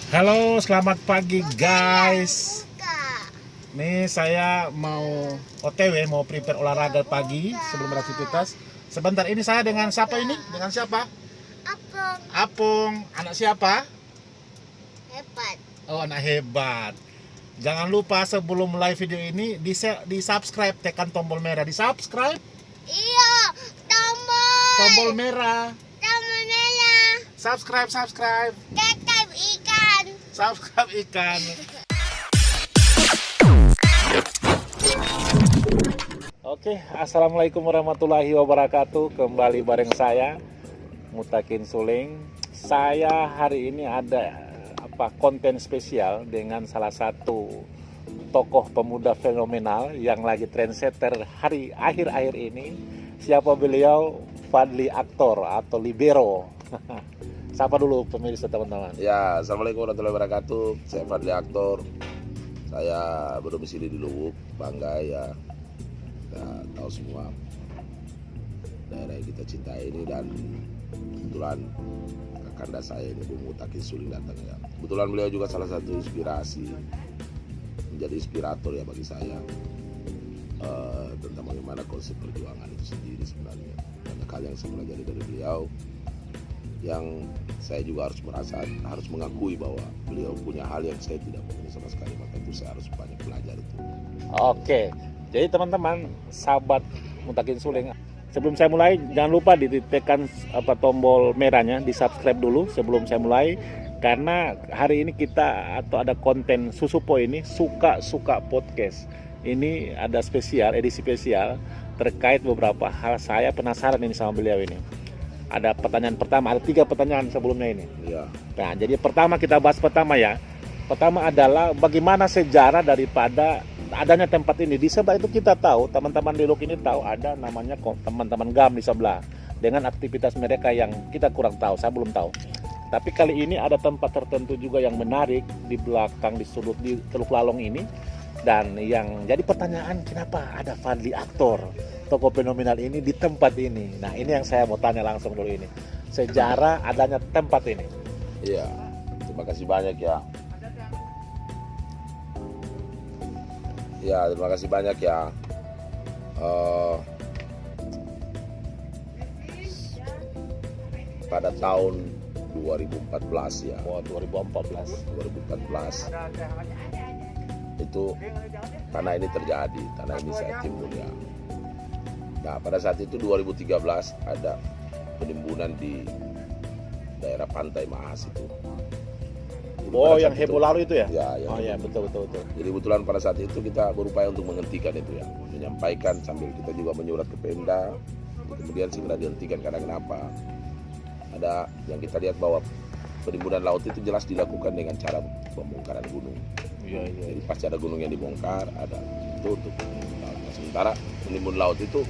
Halo, selamat pagi guys. Nih saya mau OTW, mau prepare olahraga pagi sebelum beraktivitas. Sebentar ini saya dengan siapa ini? Dengan siapa? Apung Apung. Anak siapa? hebat. Oh, anak hebat. Jangan lupa sebelum live video ini di subscribe, tekan tombol merah di subscribe, Iya, tombol merah, tombol merah. subscribe, Tetap ikan. subscribe ikan. Oke, assalamualaikum warahmatullahi wabarakatuh. Kembali bareng saya Mutakin Suling. Saya hari ini ada konten spesial dengan salah satu tokoh pemuda fenomenal yang lagi trendsetter akhir-akhir ini. Siapa beliau? Fadli Aktor atau Libero. Sapa dulu pemirsa teman-teman. Ya, assalamualaikum warahmatullahi wabarakatuh. Saya Fadli Aktor. Saya berdomisili di Luwuk, Banggai ya. Kita tahu semua daerah yang kita cintai ini, dan kebetulan kakanda saya ini Bung Mutakin Suling datang ya. Kebetulan beliau juga salah satu inspirasi, menjadi inspirator ya bagi saya tentang bagaimana konsep perjuangan itu sendiri. Sebenarnya banyak hal yang saya pelajari dari beliau, yang saya juga harus mengakui bahwa beliau punya hal yang saya tidak punya sama sekali, maka itu saya harus banyak belajar itu. Oke, jadi teman-teman, sahabat Mutakin Suling, sebelum saya mulai jangan lupa ditekan tombol merahnya, di subscribe dulu sebelum saya mulai, karena hari ini kita ada konten Susupo ini suka podcast. Ini ada edisi spesial terkait beberapa hal. Saya penasaran ini sama beliau ini. Ada pertanyaan pertama, ada 3 pertanyaan sebelumnya ini. Ya. Nah, jadi pertama kita bahas ya. Pertama adalah bagaimana sejarah daripada adanya tempat ini. Di sebelah itu kita tahu, teman-teman di Luwuk ini tahu ada namanya teman-teman GAM di sebelah. Dengan aktivitas mereka yang kita kurang tahu, saya belum tahu. Tapi kali ini ada tempat tertentu juga yang menarik di belakang, di sudut di Teluk Lalong ini. Dan yang jadi pertanyaan, kenapa ada Fadli Aktor, tokoh fenomenal ini di tempat ini? Nah, ini yang saya mau tanya langsung dulu ini. Sejarah adanya tempat ini. Iya, terima kasih banyak ya. Ya, terima kasih banyak ya. Pada tahun 2014 ya. Oh, 2014. 2014 itu tanah ini terjadi, tanah ini saya timbul ya. Nah, pada saat itu 2013 ada penimbunan di daerah Pantai Mahas itu. Jadi Oh, pada yang saat heboh lalu itu ya? Ya, yang Oh ya, betul. Jadi kebetulan pada saat itu kita berupaya untuk menghentikan itu ya, menyampaikan sambil kita juga menyurat ke Pemda, kemudian segera dihentikan. Karena kenapa? Ada yang kita lihat bahwa penimbunan laut itu jelas dilakukan dengan cara pembongkaran gunung. Iya. Jadi pasti ada gunung yang dibongkar, ada itu untuk laut. Nah, sementara penimbun laut itu,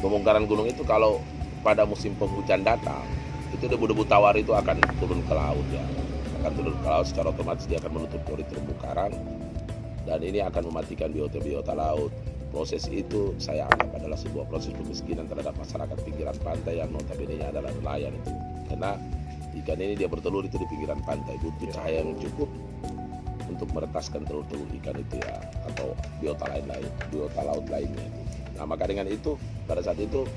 pembongkaran gunung itu kalau pada musim penghujan datang, itu debu-debu tawar itu akan turun ke laut ya. Akan turun ke laut, secara otomatis dia akan menutup pori terumbu karang, dan ini akan mematikan biota laut. Proses itu saya anggap adalah sebuah proses pemiskinan terhadap masyarakat pinggiran pantai yang notabene-nya adalah nelayan itu. Karena ikan ini dia bertelur itu di pinggiran pantai, butuh cahaya yang cukup untuk meretaskan telur-telur ikan itu ya, atau biota laut lainnya itu. Nah, maka dengan itu pada saat itu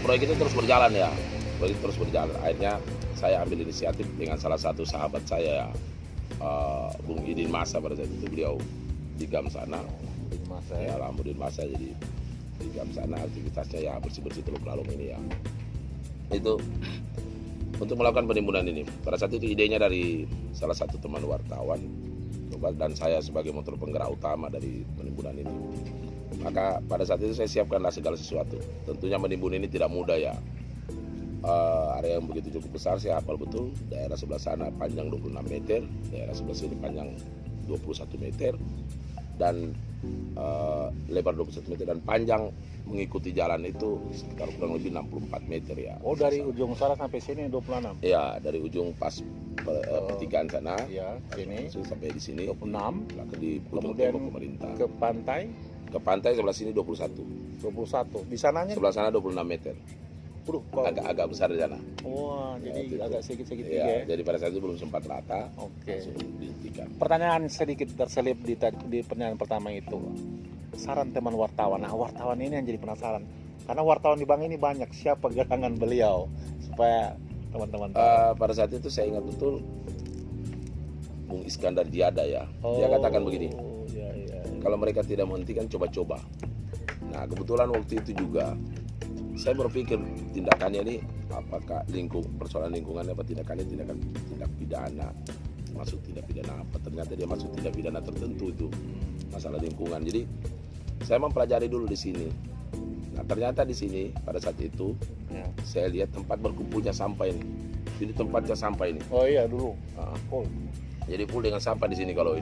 proyek itu terus berjalan ya. Akhirnya saya ambil inisiatif dengan salah satu sahabat saya ya, Bung Idin Masa. Pada saat itu beliau di GAM sana. Ya, Alhamdulillah Masa, jadi di GAM sana aktivitasnya ya bersih-bersih Teluk Lalong ini ya. Itu untuk melakukan penimbunan ini. Pada saat itu idenya dari salah satu teman wartawan dan saya sebagai motor penggerak utama dari penimbunan ini. Maka pada saat itu saya siapkanlah segala sesuatu. Tentunya menimbun ini tidak mudah ya. Area yang begitu cukup besar, saya hafal betul. Daerah sebelah sana panjang 26 meter, daerah sebelah sini panjang 21 meter, dan lebar 21 meter, dan panjang mengikuti jalan itu sekitar kurang lebih 64 meter ya. Oh, dari ujung sana sampai sini 26. Ya, dari ujung pas pertigaan sana Ya, sini sampai di sini 26. di ujung Kemudian tembok pemerintah. ke pantai Ke pantai sebelah sini 21. 21. Di sananya Sebelah sana 26 meter. Waduh, kok. agak besar di sana. Wah, jadi Waktu itu. agak segitiga Ya, ya. jadi pada saat itu belum sempat rata, Oke. langsung dihentikan. Pertanyaan sedikit terselip di pertanyaan pertama itu. Saran teman wartawan. Nah, wartawan ini yang jadi penasaran. Karena wartawan di bank ini banyak. Siapa gerangan beliau? Supaya teman-teman tahu. Pada saat itu saya ingat betul Bung Iskandar Diada ya. Dia katakan begini, Ya, ya. kalau mereka tidak menghentikan coba-coba. Nah kebetulan waktu itu juga saya berpikir tindakannya ini apakah persoalan lingkungannya apa tindak pidana, masuk tindak pidana apa, ternyata dia masuk tindak pidana tertentu itu masalah lingkungan. Jadi saya mempelajari dulu di sini. Nah ternyata di sini pada saat itu Ya. saya lihat tempat berkumpulnya sampah ini. Jadi tempatnya sampah ini. Oh iya dulu. Nah, Oh. jadi full dengan sampah di sini kalau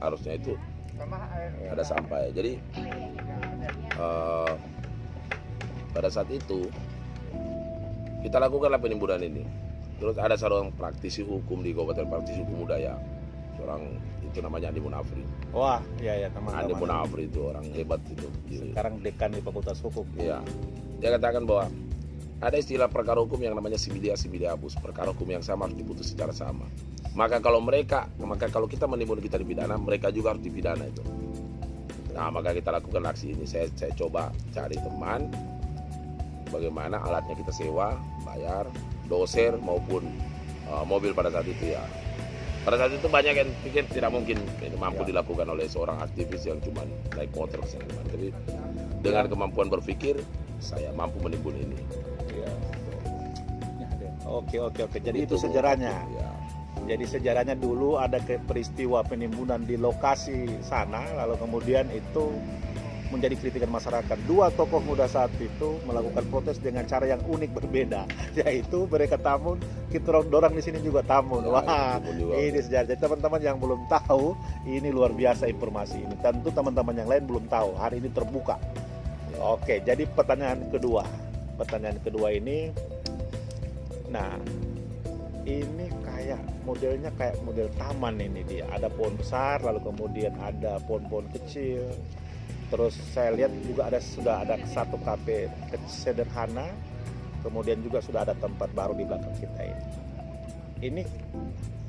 harusnya itu ada sampah ya. Jadi pada saat itu kita lakukanlah penimbunan ini. Terus ada seorang praktisi hukum di Kabupaten Praktisi Hukum Budaya, seorang itu namanya Andi Munafri. Wah, iya ya Andi teman-teman. Munafri itu orang hebat itu. Sekarang dekan di Fakultas Hukum. Iya. Dia katakan bahwa ada istilah perkara hukum yang namanya sibilia habeas. Perkara hukum yang sama harus diputus secara sama. Maka kalau kita menimbun kita dipidana, mereka juga harus dipidana itu. Nah, maka kita lakukan aksi ini. Saya coba cari teman, bagaimana alatnya kita sewa, bayar, doser maupun mobil pada saat itu ya. Pada saat itu banyak yang pikir tidak mungkin ini mampu dilakukan oleh seorang aktivis yang cuma naik motor ke sana. Tapi dengan kemampuan berpikir, saya mampu menimbun ini. Iya. Oke. Jadi itu sejarahnya. Ya. Jadi sejarahnya dulu ada peristiwa penimbunan di lokasi sana, lalu kemudian itu menjadi kritikan masyarakat. Dua tokoh muda saat itu melakukan protes dengan cara yang unik berbeda, yaitu mereka tamun, kita dorang di sini juga tamun. Ya, Wah, itu juga. ini sejarah. Jadi teman-teman yang belum tahu, ini luar biasa informasi ini. Tentu teman-teman yang lain belum tahu. Hari ini terbuka. Oke, jadi pertanyaan kedua. Pertanyaan kedua ini, nah ini modelnya kayak model taman ini dia. Ada pohon besar, lalu kemudian ada pohon-pohon kecil. Terus saya lihat juga sudah ada satu kafe sederhana. Kemudian juga sudah ada tempat baru di belakang kita ini. Ini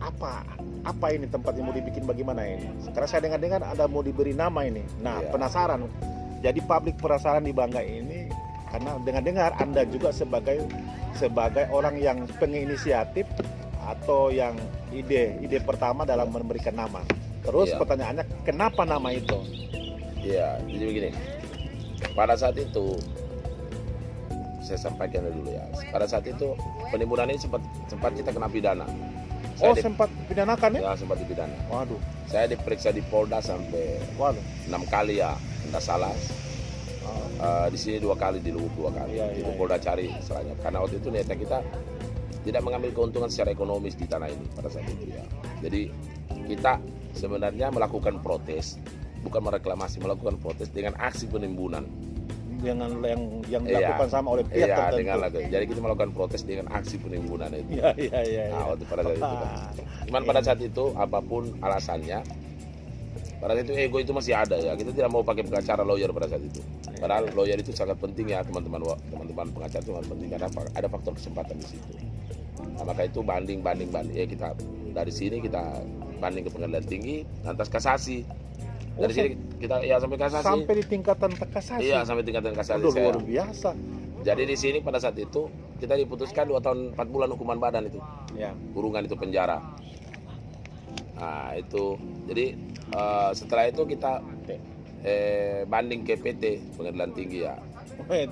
apa ini tempatnya mau dibikin bagaimana ini? Karena saya dengar ada mau diberi nama ini. Nah, Iya. penasaran. Jadi publik penasaran di Bangga ini karena dengar Anda juga sebagai orang yang penginisiatif atau yang ide pertama dalam memberikan nama. Terus Iya. pertanyaannya kenapa nama itu? Iya, jadi begini. Pada saat itu saya sampaikan dulu ya. Pada saat itu penimbunan ini sempat kita kena pidana. Sempat pidanakan ya? Ya, sempat dipidana. Waduh, Saya diperiksa di Polda sampai 6 kali ya, tidak salah. Di sini 2 kali, di Luwuk 2 kali. Iya, Itu iya. Polda cari istilahnya. Karena waktu itu niatnya kita tidak mengambil keuntungan secara ekonomis di tanah ini pada saat itu ya. Jadi kita sebenarnya melakukan protes, bukan mereklamasi, melakukan protes dengan aksi penimbunan. yang dilakukan sama oleh pihak Iya, tertentu. jadi kita melakukan protes dengan aksi penimbunan itu. Iya. Nah, waktu pada saat itu kan. Cuman pada saat itu apapun alasannya, pada saat itu ego itu masih ada ya. Kita tidak mau pakai pengacara lawyer pada saat itu. Padahal lawyer itu sangat penting ya, teman-teman pengacara itu sangat penting karena ada faktor kesempatan di situ. Nah, maka itu banding. Ya kita dari sini kita banding ke pengadilan tinggi, lantas kasasi. Dari sini kita ya sampai kasasi. Sampai di tingkatan kasasi. Iya, sampai tingkatan kasasi. Udah luar biasa. Jadi di sini pada saat itu kita diputuskan 2 tahun 4 bulan hukuman badan itu. Ya. Kurungan itu penjara. Nah, itu. Jadi setelah itu kita banding ke PT Pengadilan Tinggi ya.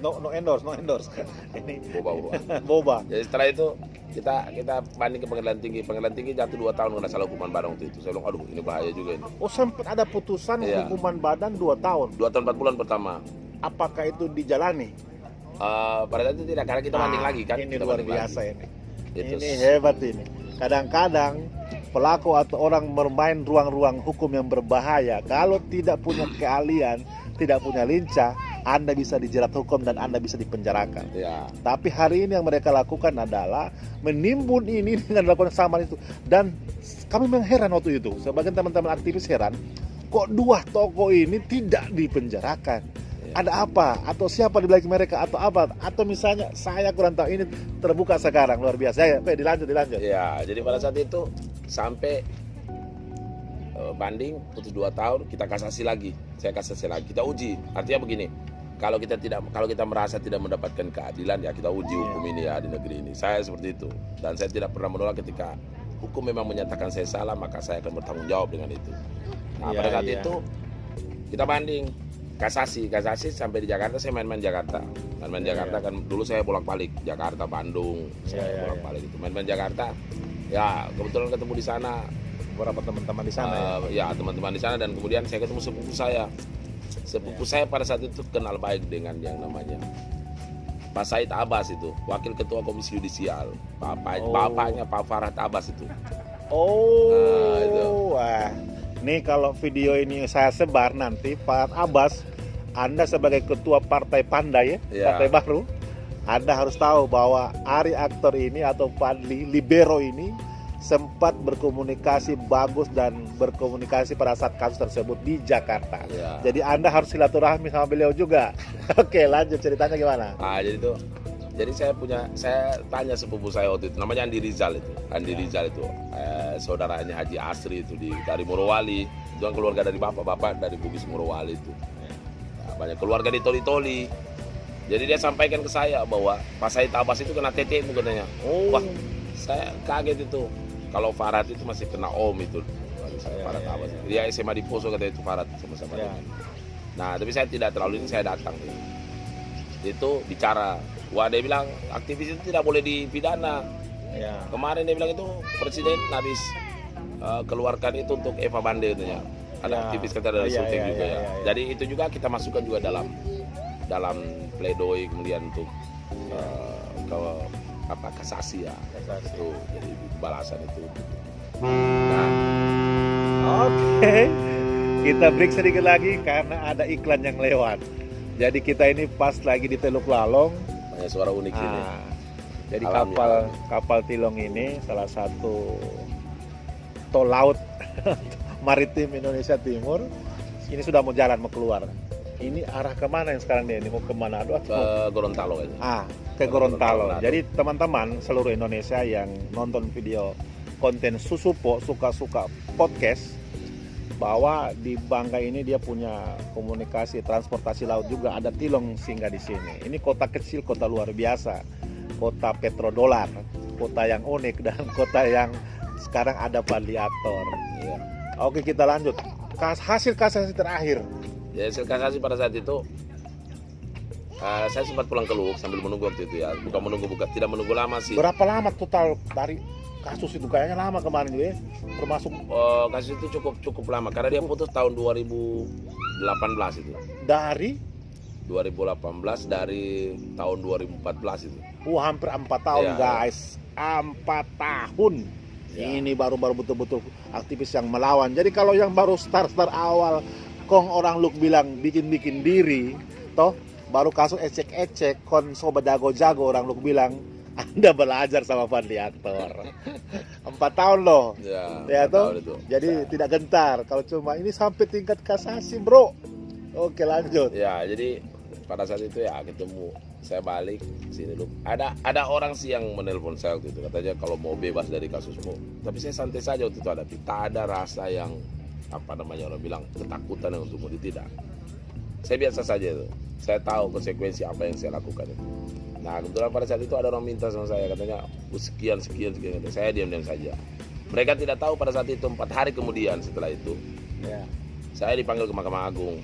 No endorse. Ini Boba. boba. Jadi setelah itu kita banding ke Pengadilan Tinggi jatuh 2 tahun kena salah hukuman badan waktu itu. Saya bilang aduh ini bahaya juga ini. Sempat ada putusan Iya. hukuman badan 2 tahun. 2 tahun 4 bulan pertama. Apakah itu dijalani? Pada saat itu tidak, karena kita banding lagi kan. Ini Kita luar banding biasa lagi. ini. Itu. Ini hebat ini. Kadang-kadang pelaku atau orang bermain ruang-ruang hukum yang berbahaya, kalau tidak punya keahlian, tidak punya lincah, Anda bisa dijerat hukum dan Anda bisa dipenjarakan. Ya. Tapi hari ini yang mereka lakukan adalah menimbun ini dengan melakukan sama itu. Dan kami mengheran waktu itu, sebagian teman-teman aktivis heran, kok 2 tokoh ini tidak dipenjarakan. ada apa atau siapa di belakang mereka atau apa, atau misalnya saya kurang tahu, ini terbuka sekarang luar biasa ya. Oke, dilanjut. Ya, jadi pada saat itu sampai banding putus 2 tahun, kita kasasi lagi. Saya kasasi lagi, kita uji. Artinya begini, kalau kita merasa tidak mendapatkan keadilan, ya kita uji hukum ini ya di negeri ini. Saya seperti itu, dan saya tidak pernah menolak ketika hukum memang menyatakan saya salah, maka saya akan bertanggung jawab dengan itu. Nah, pada saat itu kita banding, kasasi sampai di Jakarta. Saya main-main Jakarta, Jakarta kan dulu saya bolak-balik Jakarta, Bandung, saya bolak-balik itu main-main Jakarta. Ya kebetulan ketemu di sana Beberapa teman-teman di sana ya teman-teman di sana, dan kemudian saya ketemu sepupu saya. Saya pada saat itu kenal baik dengan yang namanya Pak Said Abbas, itu wakil ketua komisi yudisial, bapaknya Pak Farhad Abbas itu. Itu. Wah, nih kalau video ini saya sebar nanti, Pak Abbas, Anda sebagai ketua partai Pandai ya, partai baru, Anda harus tahu bahwa Ari Aktor ini atau Fadli Libero ini sempat berkomunikasi bagus dan berkomunikasi pada saat kasus tersebut di Jakarta. Jadi Anda harus silaturahmi sama beliau juga. Oke, lanjut ceritanya gimana? Jadi saya tanya sepupu saya waktu itu, namanya Andi Rizal itu, saudaranya Haji Asri itu dari Morowali, itu kan keluarga dari bapak dari Bugis Morowali itu. Nah, banyak keluarga di Toli-Toli. Jadi dia sampaikan ke saya bahwa Pak Said Abbas itu kena TTM katanya. Wah, saya kaget itu. Kalau Farhad itu masih kena Om itu. Farhad Abbas. Dia SMA di Poso katanya itu Farhad sama-sama dengan. Nah, tapi saya tidak terlalu ini, saya datang. Itu bicara. Wah, dia bilang aktivis itu tidak boleh dipidana. Kemarin dia bilang itu Presiden habis keluarkan itu untuk Eva Bande katanya. Ada aktivis kata dari Sulteng juga ya. Jadi itu juga kita masukkan juga dalam pledoi kemudian untuk kasasi ya. Itu jadi balasan itu. Nah, oke. Kita break sedikit lagi karena ada iklan yang lewat. Jadi kita ini pas lagi di Teluk Lalong. Banyak suara unik ini. Jadi kapal Tilong ini salah satu tol laut maritim Indonesia Timur. Ini sudah mau keluar. Ini arah kemana yang sekarang dia? Ini mau kemana? Ke Gorontalo kayaknya. Ke Gorontalo. Jadi teman-teman seluruh Indonesia yang nonton video konten Susupo suka-suka podcast, bahwa di Bangka ini dia punya komunikasi transportasi laut juga, ada Tilong singgah di sini. Ini kota kecil, kota luar biasa, kota petrodolar, kota yang unik dan kota yang sekarang ada Fadli Aktor. Oke, kita lanjut. Hasil kasasi terakhir. Ya, hasil kasasi pada saat itu saya sempat pulang ke Luwuk sambil menunggu waktu itu ya. Tidak menunggu lama sih. Berapa lama total dari kasus itu? Kayaknya lama kemarin juga ya. Termasuk kasus itu cukup lama karena dia putus tahun 2018 itu. Dari 2018 dari tahun 2014 itu. Hampir 4 tahun guys. 4 tahun. Ini baru betul-betul aktivis yang melawan. Jadi kalau yang baru start awal, orang Luk bilang bikin diri, toh baru kasus ecek-ecek, sobat jago-jago orang Luk bilang Anda belajar sama Fadli Aktor. 4 tahun loh. Ya toh. Jadi tidak gentar. Kalau cuma ini sampai tingkat kasasi, bro. Oke, lanjut. Ya, jadi pada saat itu ya ketemu, saya balik sini Luk. Ada orang sih yang menelpon saya waktu itu, katanya kalau mau bebas dari kasusmu. Tapi saya santai saja waktu itu, tak ada rasa yang orang bilang ketakutan untuk mau tidak. Saya biasa saja itu. Saya tahu konsekuensi apa yang saya lakukan itu. Nah, kebetulan pada saat itu ada orang minta sama saya, katanya sekian. Saya diam-diam saja. Mereka tidak tahu pada saat itu 4 hari kemudian setelah itu, saya dipanggil ke Mahkamah Agung.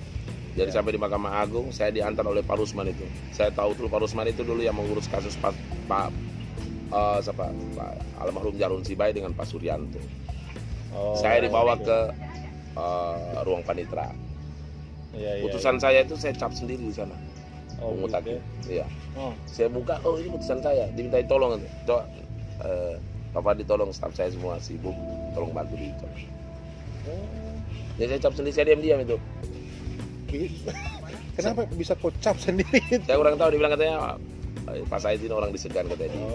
Jadi sampai di Mahkamah Agung, saya diantar oleh Pak Rusman itu. Saya tahu tuh Pak Rusman itu dulu yang mengurus kasus Pak almarhum Jarun Sibai dengan Pak Suryanto. Saya dibawa ke ruang panitera. Putusan saya itu saya cap sendiri di sana. Mengutakin. Iya. Saya buka, ini putusan saya. Dimintai tolong. Coba Pak Fadli tolong, staf saya semua sibuk, tolong bantu di cap. Jadi saya cap sendiri, saya diam-diam itu. Kenapa bisa kocap sendiri? Saya kurang tahu, dibilang katanya Pak Said ini orang disegan katanya.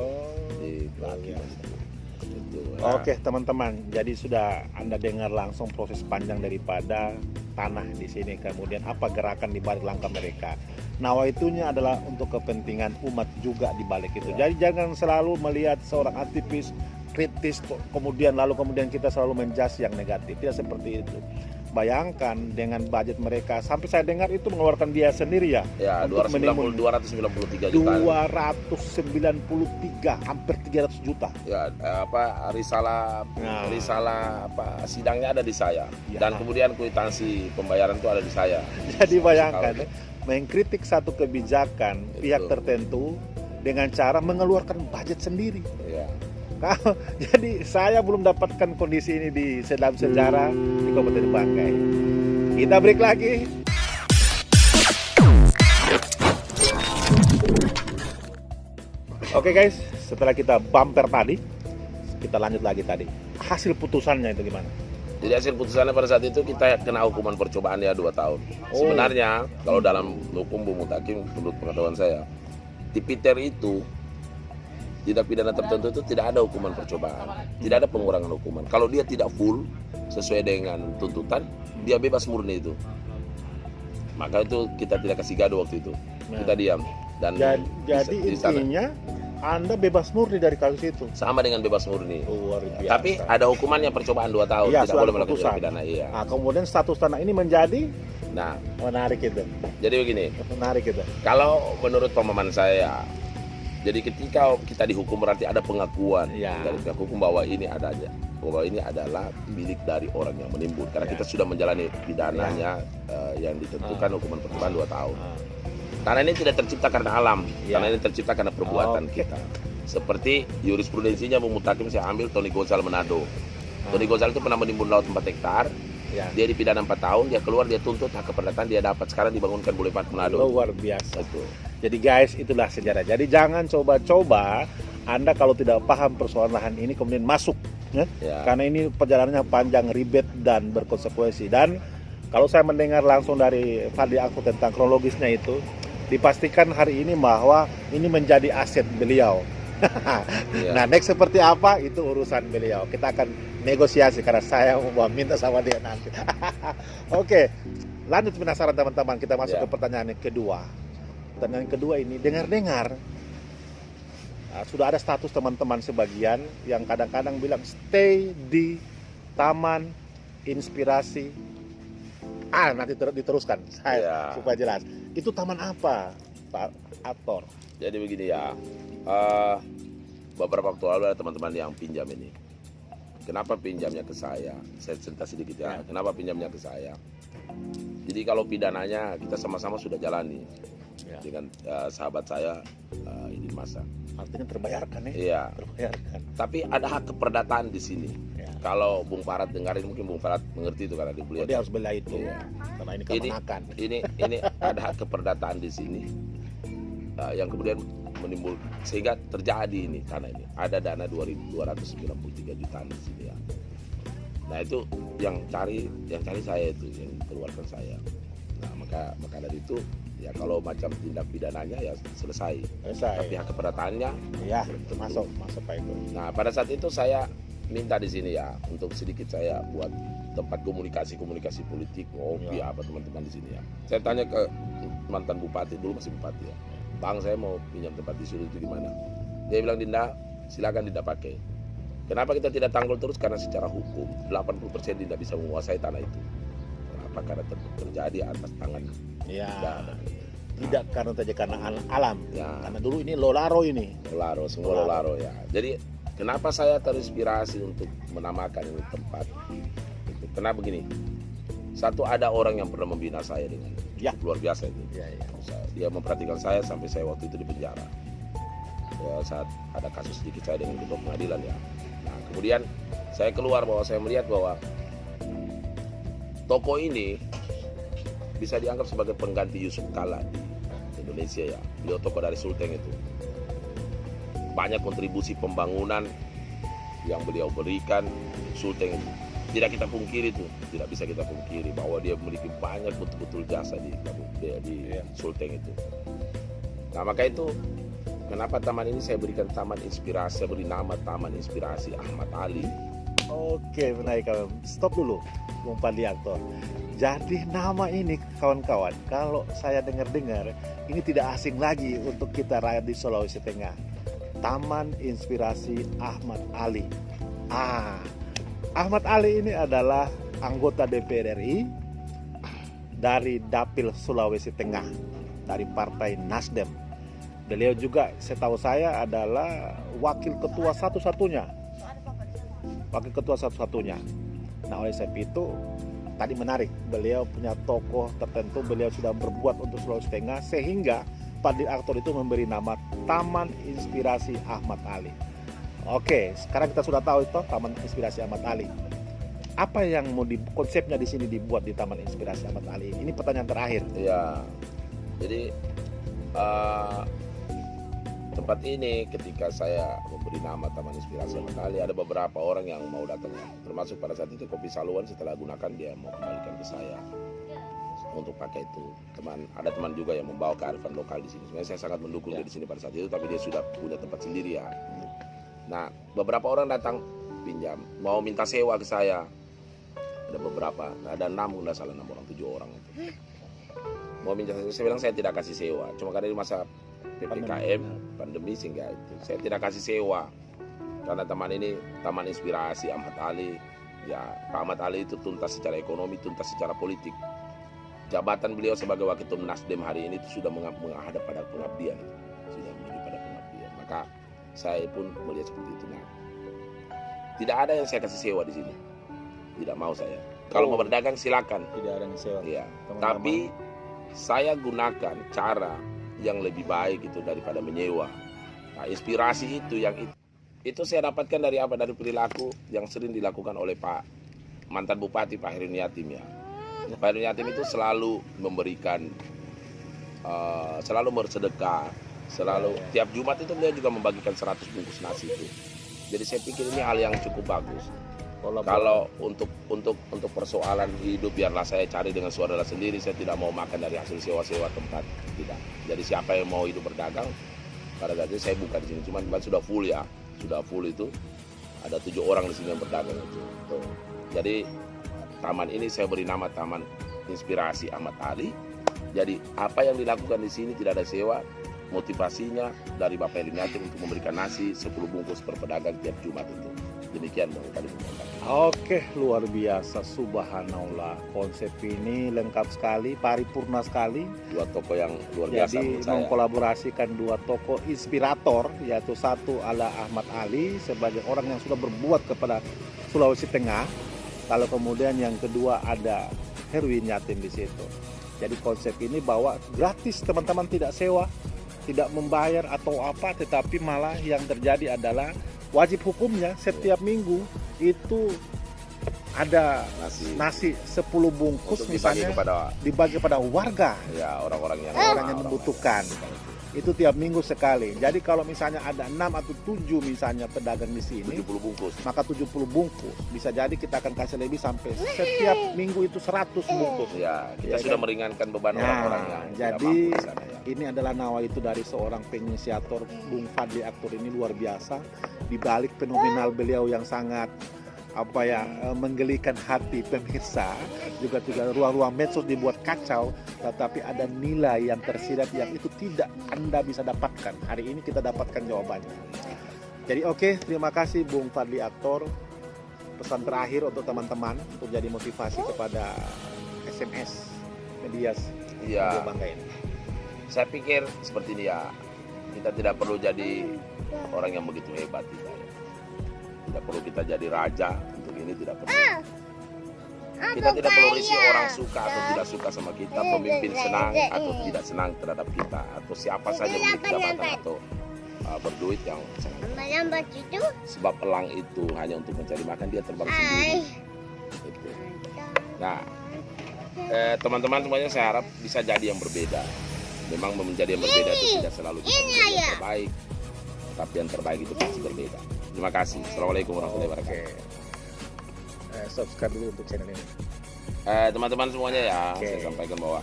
Oke teman-teman, jadi sudah Anda dengar langsung proses panjang daripada tanah di sini, kemudian apa gerakan di balik langkah mereka. Nawaitunya adalah untuk kepentingan umat juga di balik itu. Jadi jangan selalu melihat seorang aktivis kritis kemudian kita selalu menjudge yang negatif. Tidak seperti itu. Bayangkan dengan budget mereka, sampai saya dengar itu mengeluarkan biaya sendiri ya. Ya, untuk 293 juta. 293, hampir 300 juta. Ya, risalah sidangnya ada di saya. Ya. Dan kemudian kwitansi pembayaran itu ada di saya. Jadi bayangkan mengkritik satu kebijakan pihak tertentu dengan cara mengeluarkan budget sendiri. Ya. Jadi saya belum dapatkan kondisi ini di dalam sejarah di Kabupaten Banggai. Kita break lagi. Oke guys, setelah kita bumper tadi, kita lanjut lagi tadi. Hasil putusannya itu gimana? Jadi hasil putusannya pada saat itu kita kena hukuman percobaan ya 2 tahun. Sebenarnya kalau dalam hukum Bung Mutakim, menurut pengetahuan saya, di Peter itu tindak pidana tertentu itu tidak ada hukuman percobaan, tidak ada pengurangan hukuman. Kalau dia tidak full sesuai dengan tuntutan, dia bebas murni itu. Maka itu kita tidak kasih gaduh waktu itu, kita diam. Dan jadi intinya Anda bebas murni dari kasus itu. Sama dengan bebas murni. Luar biasa. Tapi ada hukumannya percobaan 2 tahun, Iya, tidak boleh melakukan tindak pidana. Iya. Nah, kemudian status tanah ini menjadi menarik itu. Jadi begini. Menarik itu. Kalau menurut pemahaman saya, jadi ketika kita dihukum berarti ada pengakuan dari pihak hukum bahwa ini adalah milik dari orang yang menimbun, karena kita sudah menjalani pidananya yang ditentukan hukuman percobaan 2 tahun. Tanah ini tidak tercipta karena alam, tanah ini tercipta karena perbuatan kita. Seperti jurisprudensinya Bung Mutakim saya ambil Tony Gozal Manado. Tony Gozal itu pernah menimbun laut 4 hektar. Dia dipidana 4 tahun, dia keluar, dia tuntut hak keperdataan, dia dapat. Sekarang dibangunkan Boulevard Manado. Luar biasa. Jadi guys, itulah sejarah. Jadi jangan coba-coba Anda kalau tidak paham persoalan lahan ini kemudian masuk, karena ini perjalanannya panjang, ribet dan berkonsekuensi. Dan kalau saya mendengar langsung dari Fadli Akfu tentang kronologisnya itu, dipastikan hari ini bahwa ini menjadi aset beliau. Nah, next seperti apa itu urusan beliau. Kita akan negosiasi karena saya mau minta sama dia nanti. Oke, lanjut penasaran teman-teman. Kita masuk ke pertanyaan yang kedua. Pertanyaan kedua ini, dengar-dengar sudah ada status teman-teman sebagian yang kadang-kadang bilang stay di Taman Inspirasi. Nanti diteruskan saya supaya jelas. Itu taman apa, Pak Aktor? Jadi begini ya. Beberapa waktu lalu ada teman-teman yang pinjam ini. Kenapa pinjamnya ke saya? Saya cerita sedikit ya. Kenapa pinjamnya ke saya? Jadi kalau pidananya kita sama-sama sudah jalani dengan sahabat saya Idin Masa. Artinya terbayarkan ya? Iya. Terbayarkan. Tapi ada hak keperdataan di sini. Kalau Bung Farad dengarin mungkin Bung Farad mengerti itu karena dia harus bela itu. Karena ini kemenakan. Ini ada hak keperdataan di sini. Yang kemudian menimbul sehingga terjadi ini tanah ini ada dana 293 jutaan di sini ya. Nah itu yang cari saya itu yang keluarkan saya. Nah maka dari itu ya kalau macam tindak pidananya ya selesai. Tapi hak keperdatannya masuk Pak itu. Nah pada saat itu saya minta di sini ya untuk sedikit saya buat tempat komunikasi politik ngopi apa teman-teman di sini ya. Saya tanya ke mantan bupati, dulu masih bupati ya. Bang, saya mau pinjam tempat di sini itu gimana? Dia bilang, Dinda, silakan Dinda pakai. Kenapa kita tidak tanggul terus? Karena secara hukum 80% Dinda bisa menguasai tanah itu. Kenapa? Karena terjadi atas tangan. Tidak karena terjadi karena alam. Karena dulu ini Lolaro ini. Semua Lolaro ya. Jadi kenapa saya terinspirasi untuk menamakan ini tempat? Karena begini. Satu, ada orang yang pernah membina saya dengan luar biasa itu. Dia memperhatikan saya sampai saya waktu itu di penjara. Saat ada kasus sedikit saya dengan ketua pengadilan ya. Nah kemudian saya keluar bahwa saya melihat bahwa toko ini bisa dianggap sebagai pengganti Yusuf Kala di Indonesia ya. Beliau tokoh dari Sulteng itu. Banyak kontribusi pembangunan yang beliau berikan Sulteng itu. Tidak kita pungkiri itu, tidak bisa kita pungkiri bahwa dia memiliki banyak betul-betul jasa di Sulteng itu. Nah maka itu kenapa taman ini saya berikan taman inspirasi, saya beri nama Taman Inspirasi Ahmad Ali. Oke, menarik kawan. Stop dulu, Bung Fadli Aktor. Jadi nama ini kawan-kawan, kalau saya dengar-dengar, ini tidak asing lagi untuk kita rakyat di Sulawesi Tengah. Taman Inspirasi Ahmad Ali. Ahmad Ali ini adalah anggota DPR RI dari Dapil Sulawesi Tengah, dari Partai Nasdem. Beliau juga setahu saya adalah wakil ketua satu-satunya. Nah, oleh sebab itu tadi menarik, beliau punya tokoh tertentu, beliau sudah berbuat untuk Sulawesi Tengah, sehingga Fadli Aktor itu memberi nama Taman Inspirasi Ahmad Ali. Oke, sekarang kita sudah tahu itu Taman Inspirasi Ahmad Ali. Apa yang mau konsepnya di sini dibuat di Taman Inspirasi Ahmad Ali? Ini pertanyaan terakhir. Ya, jadi tempat ini ketika saya memberi nama Taman Inspirasi Ahmad Ali, ada beberapa orang yang mau datang, termasuk pada saat itu Kopi Saluan setelah gunakan dia mau kembalikan ke saya untuk pakai itu. Ada teman juga yang membawa kearifan lokal di sini. Sebenarnya saya sangat mendukung dia di sini pada saat itu, tapi dia sudah punya tempat sendiri ya. Nah, beberapa orang datang pinjam, mau minta sewa ke saya. Ada beberapa, ada 6 udah salah 6 orang, 7 orang itu. Mau minta sewa, saya bilang saya tidak kasih sewa, cuma karena di masa PPKM pandemi sehingga itu saya tidak kasih sewa, karena taman ini Taman Inspirasi Ahmad Ali. Ya, Pak Ahmad Ali itu tuntas secara ekonomi, tuntas secara politik. Jabatan beliau sebagai Waketum Nasdem hari ini itu sudah menghadap pada pengabdian, sudah menuju pada pengabdian. Maka saya pun melihat seperti itu. Nah, tidak ada yang saya kasih sewa di sini, tidak mau saya. Kalau mau berdagang silakan. Tidak ada yang sewa. Ya, tapi saya gunakan cara yang lebih baik itu daripada menyewa. Nah, inspirasi itu yang itu saya dapatkan dari apa? Dari perilaku yang sering dilakukan oleh Pak mantan Bupati Pak Herin Yatim ya. Pak Herin Yatim itu selalu memberikan, selalu bersedekah, selalu tiap Jumat itu dia juga membagikan 100 bungkus nasi itu. Jadi saya pikir ini hal yang cukup bagus. Kalau untuk persoalan hidup, biarlah saya cari dengan saudara sendiri. Saya tidak mau makan dari hasil sewa-sewa tempat, tidak. Jadi siapa yang mau hidup berdagang, pada saat itu saya buka di sini. Cuman sudah full ya, sudah full itu. Ada 7 orang di sini yang berdagang itu. Tuh. Jadi taman ini saya beri nama Taman Inspirasi Ahmad Ali. Jadi apa yang dilakukan di sini tidak ada sewa. Motivasinya dari Bapak Herin Yatim untuk memberikan nasi 10 bungkus per pedagang tiap Jumat itu. Demikian Bang Fadli. Oke, luar biasa, subhanallah. Konsep ini lengkap sekali, paripurna sekali. 2 tokoh yang luar biasa. Jadi mengkolaborasikan 2 tokoh inspirator, yaitu satu adalah Ahmad Ali sebagai orang yang sudah berbuat kepada Sulawesi Tengah. Lalu kemudian yang kedua ada Herin Yatim di situ. Jadi konsep ini bahwa gratis, teman-teman, tidak sewa, tidak membayar atau apa, tetapi malah yang terjadi adalah wajib hukumnya setiap minggu itu ada nasi 10 bungkus misalnya dibagi kepada warga, ya, orang-orang yang membutuhkan. Itu tiap minggu sekali. Jadi kalau misalnya ada 6 atau 7 misalnya pedagang di sini, 70 bungkus. Maka 70 bungkus. Bisa jadi kita akan kasih lebih sampai setiap minggu itu 100 bungkus. Ya, kita sudah meringankan beban orang-orang yang jadi tidak mampu di sana, ya. Ini adalah nawa itu dari seorang penginisiator, Bung Fadli Aktor ini luar biasa. Di balik fenomenal beliau yang sangat menggelikan hati pemirsa, juga ruang-ruang medsos dibuat kacau, tetapi ada nilai yang tersirat yang itu tidak Anda bisa dapatkan. Hari ini kita dapatkan jawabannya. Jadi oke, terima kasih Bung Fadli Aktor. Pesan terakhir untuk teman-teman untuk jadi motivasi kepada SMS media ya. Bangga ini. Saya pikir seperti ini ya, kita tidak perlu jadi orang yang begitu hebat kita ya. Tidak perlu kita jadi raja, untuk ini tidak perlu. Kita tidak perlu risih orang suka atau tidak suka sama kita, pemimpin senang atau tidak senang terhadap kita, atau siapa saja memiliki jabatan atau berduit yang senang. Sebab elang itu hanya untuk mencari makan, dia terbang sendiri. Gitu. Nah, teman-teman semuanya saya harap bisa jadi yang berbeda. Memang menjadi yang berbeda itu tidak selalu bisa menjadi yang terbaik, tapi yang terbaik itu pasti berbeda. Terima kasih. Assalamualaikum warahmatullahi wabarakatuh. Subscribe dulu untuk channel ini. Teman-teman semuanya ya, saya sampaikan bahwa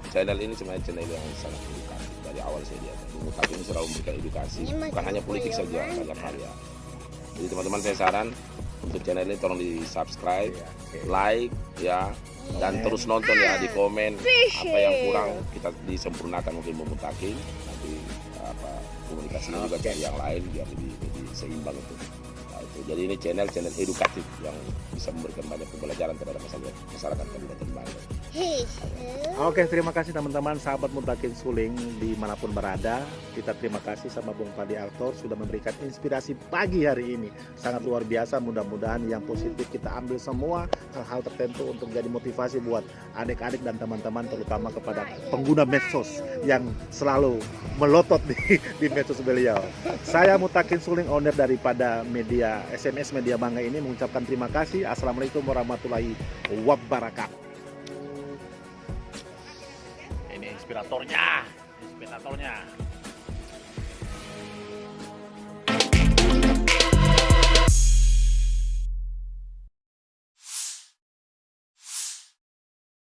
channel ini sebenarnya channel yang sangat edukasi. Dari awal saya lihat, Bung Fadli ini selalu memberikan edukasi, bukan hanya politik saja, banyak hal ya. Jadi teman-teman saya saran, untuk channel ini tolong di subscribe, Iya, oke. like ya, dan Komen. terus nonton ya, di komen apa yang kurang kita disempurnakan mungkin memutakin nanti apa komunikasinya juga cari yang lain biar lebih seimbang itu. Nah, itu. Jadi ini channel edukatif yang bisa memberikan banyak pembelajaran kepada masyarakat Kabupaten Bangka. Oke, terima kasih teman-teman sahabat Mutakin Suling dimanapun berada. Kita terima kasih sama Bung Padi Altor sudah memberikan inspirasi pagi hari ini. Sangat luar biasa, mudah-mudahan yang positif kita ambil semua hal-hal tertentu untuk jadi motivasi buat adik-adik dan teman-teman, terutama kepada pengguna medsos yang selalu melotot di medsos beliau. Saya Mutakin Suling, owner daripada media SMS Media Bangga ini mengucapkan terima kasih. Assalamualaikum warahmatullahi wabarakatuh. Ini inspiratornya.